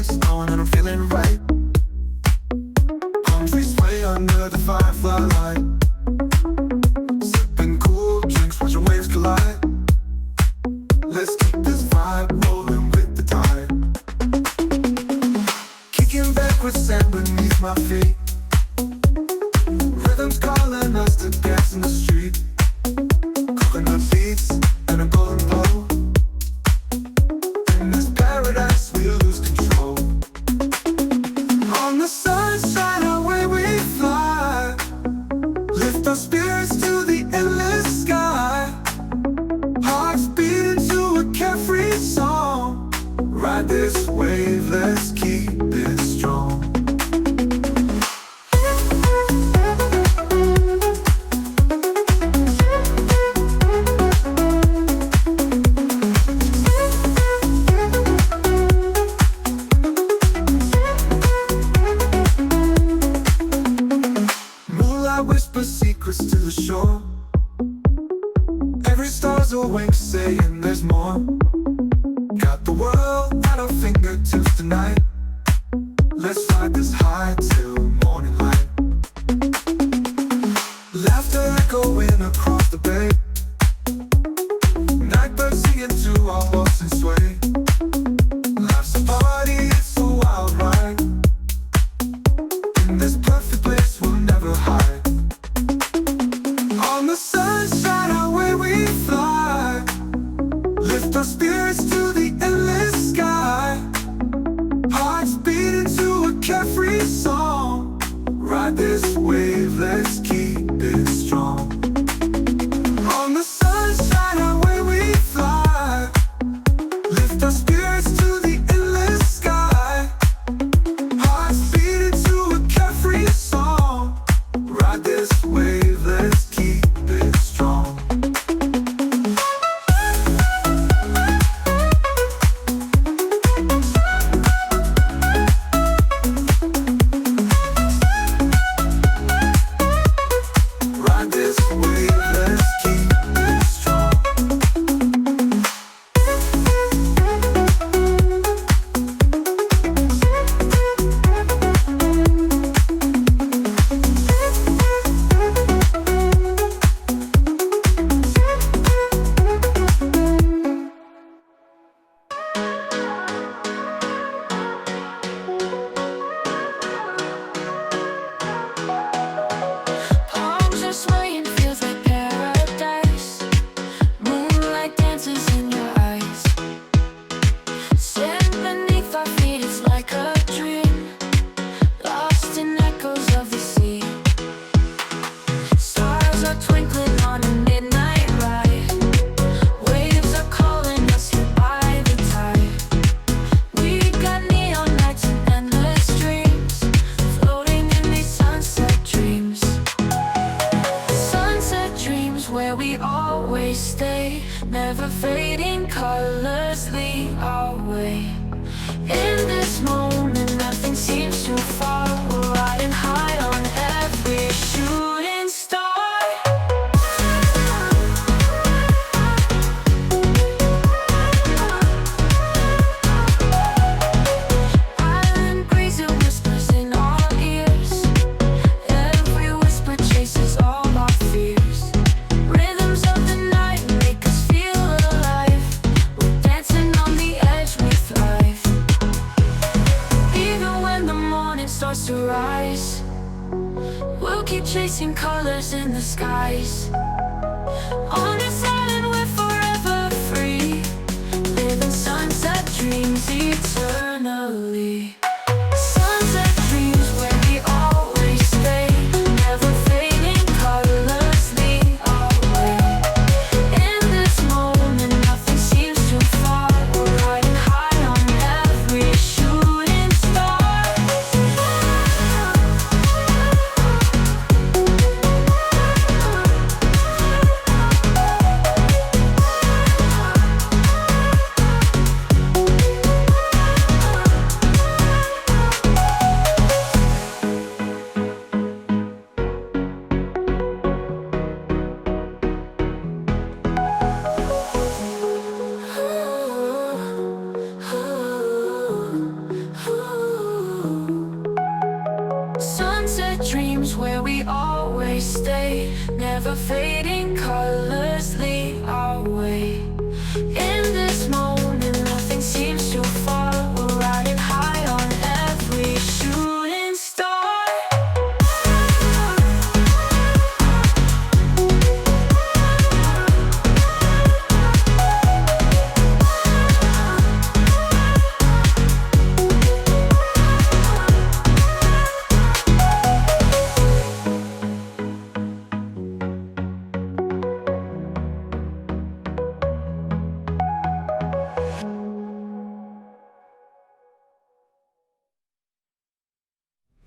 lights on and I'm feeling right. Palm trees sway under the firefly light. Sipping cool drinks, watching waves collide. Let's keep this vibe rolling with the tide. Kicking back with sand beneath my feet. Rhythms calling us to dance in the street. Coconut beats and a golden glow. In this paradise we lose control. On the sunshine away we fly. Lift our spirits to the endless sky. Hearts beating to a carefree song. Ride this wave, let's keep it strong. Whisper secrets to the shore. Every star's a wink saying there's more. Got the world at our fingertips tonight. Let's ride this high till morning light. Laughter echoing across the bay. Nightbirds singing to our waltzing sway. Life's a party, it's a wild ride. In this perfect place we'll never hide. On the sunshine away we fly. Lift our spirits to the endless sky. Hearts beating to a carefree song. Ride this wave, let's keep it strong. On the sunshine away we fly. Lift our spirits to the endless sky. Hearts beating to a carefree song. Ride this wave, let's keep it strong. Ride this wave, let's keep it strong. Palms are swaying, feels like paradise. Moonlight dances in your eyes. Sand beneath our feet, it's like a dream. Lost in echoes of the sea. Stars are twinkling on a midnight ride. Waves are calling us here by the tide. We got neon lights and endless dreams, floating in these sunset dreams. Sunset dreams where we always stay, never fading colors lead our way. In this moment nothing seems too far. We're riding high on every shooting star. Island breeze, it whispers in our ears. Every whisper chases all our fears. Rhythms of the night make us feel alive. We're dancing on the edge, we thrive. Even when the morning starts to rise, we'll keep chasing colors in the skies. On this island we're forever free, living sunset dreams eternally. Sunset dreams where we always stay, never fading colors lead our way. In this moment nothing seems too far. We're riding high on every shooting star. homes where we always stay. Never fading colors lead our way. In this moment, nothing seems too far. We're riding high on every shooting star.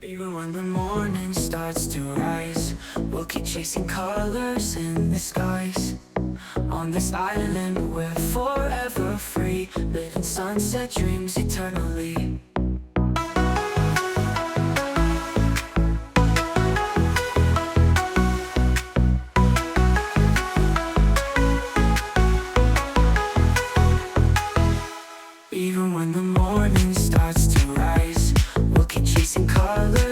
Even when the morning starts to rise, we'll keep chasing colors in the skies. On this island we're forever free, living sunset dreams eternally. Even when the morning starts to rise, we'll keep chasing colors